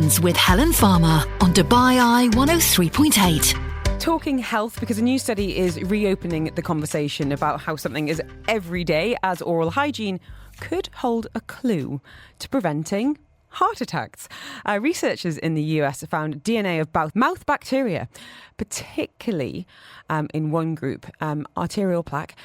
Afternoons with Helen Farmer on Dubai Eye 103.8. Talking health, because a new study is reopening the conversation about how something as everyday as oral hygiene could hold a clue to preventing heart attacks. Researchers in the US found DNA of mouth bacteria, particularly in one group, arterial plaque,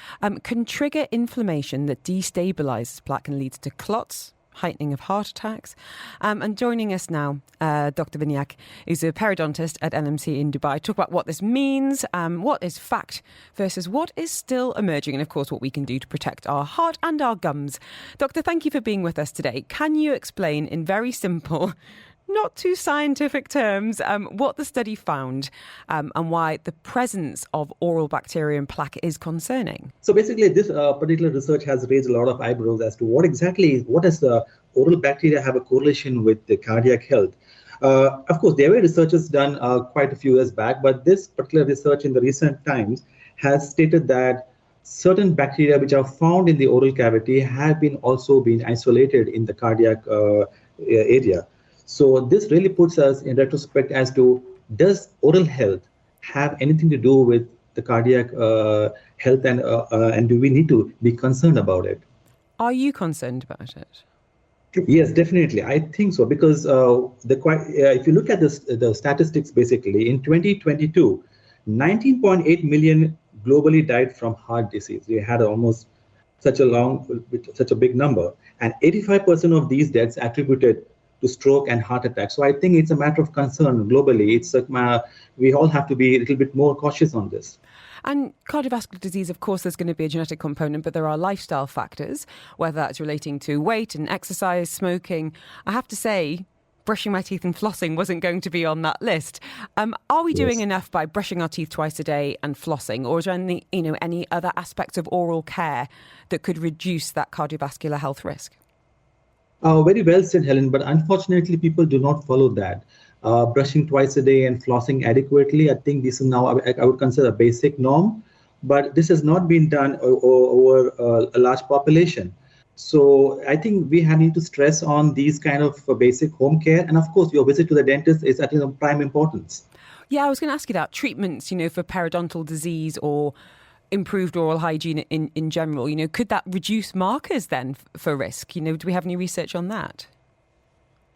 can trigger inflammation that destabilises plaque and leads to clots, heightening of heart attacks. And joining us now, Dr. Vinayak is a periodontist at NMC in Dubai. Talk about what this means, what is fact versus what is still emerging, and of course what we can do to protect our heart and our gums. Doctor, thank you for being with us today. Can you explain in very simple, not too scientific terms, what the study found and why the presence of oral bacteria and plaque is concerning? So basically, this particular research has raised a lot of eyebrows as to what does the oral bacteria have a correlation with the cardiac health. Of course, there were researchers done quite a few years back, but this particular research in the recent times has stated that certain bacteria which are found in the oral cavity have also been isolated in the cardiac area. So this really puts us in retrospect as to, does oral health have anything to do with the cardiac health, and do we need to be concerned about it? Are you concerned about it? Yes, definitely. I think so, because if you look at the statistics, basically in 2022, 19.8 million globally died from heart disease. We had almost such a big number, and 85% of these deaths attributed to stroke and heart attack. So I think it's a matter of concern globally. We all have to be a little bit more cautious on this. And cardiovascular disease, of course, there's going to be a genetic component, but there are lifestyle factors, whether that's relating to weight and exercise, smoking. I have to say, brushing my teeth and flossing wasn't going to be on that list. Are we doing enough by brushing our teeth twice a day and flossing, or is there any other aspects of oral care that could reduce that cardiovascular health risk? Very well said, Helen, but unfortunately people do not follow that. Brushing twice a day and flossing adequately, I think this is now, I would consider a basic norm, but this has not been done over a large population. So I think we need to stress on these kind of basic home care, and of course your visit to the dentist is at prime importance. Yeah, I was going to ask you that. Treatments, for periodontal disease or improved oral hygiene in general, could that reduce markers then for risk? Do we have any research on that?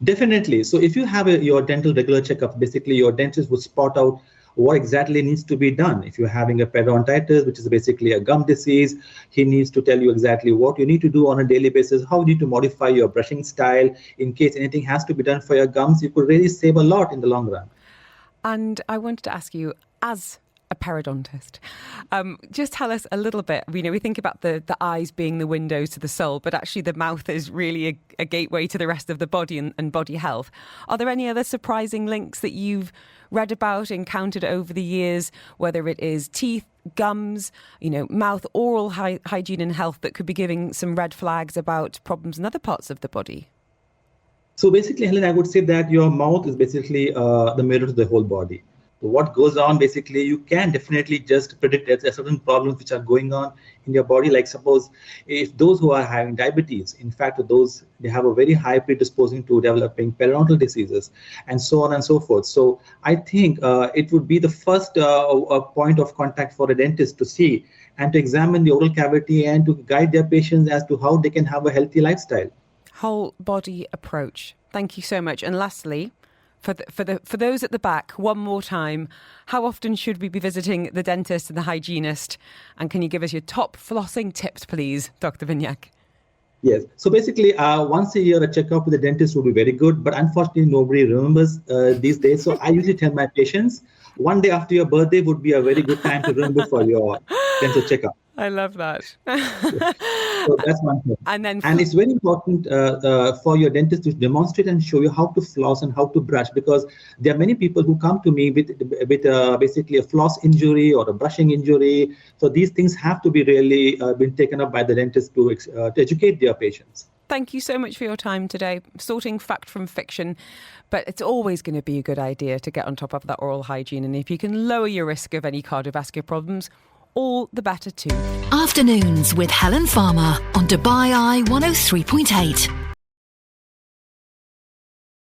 Definitely. So if you have your dental regular checkup, basically your dentist would spot out what exactly needs to be done. If you're having a periodontitis, which is basically a gum disease, he needs to tell you exactly what you need to do on a daily basis, how you need to modify your brushing style in case anything has to be done for your gums. You could really save a lot in the long run. And I wanted to ask you, as a periodontist, just tell us a little bit. We think about the eyes being the windows to the soul, but actually the mouth is really a gateway to the rest of the body and body health. Are there any other surprising links that you've read about, encountered over the years, whether it is teeth, gums, mouth, oral hygiene and health, that could be giving some red flags about problems in other parts of the body? So basically, Helen, I would say that your mouth is basically the mirror to the whole body. What goes on, basically, you can definitely just predict certain problems which are going on in your body. Like suppose if those who are having diabetes, in fact, they have a very high predisposing to developing periodontal diseases and so on and so forth. So I think it would be the first point of contact for a dentist to see and to examine the oral cavity and to guide their patients as to how they can have a healthy lifestyle. Whole body approach. Thank you so much. And lastly, for those at the back, one more time, how often should we be visiting the dentist and the hygienist? And can you give us your top flossing tips, please, Dr. Vinayak? Yes. So basically, once a year, a checkup with the dentist would be very good. But unfortunately, nobody remembers these days. So I usually tell my patients, one day after your birthday would be a very good time to remember for your dental checkup. I love that. So that's one thing. And it's very important for your dentist to demonstrate and show you how to floss and how to brush, because there are many people who come to me with basically a floss injury or a brushing injury. So these things have to be really been taken up by the dentist to educate their patients. Thank you so much for your time today, sorting fact from fiction. But it's always going to be a good idea to get on top of that oral hygiene. And if you can lower your risk of any cardiovascular problems, all the better too. Afternoons with Helen Farmer on Dubai Eye 103.8.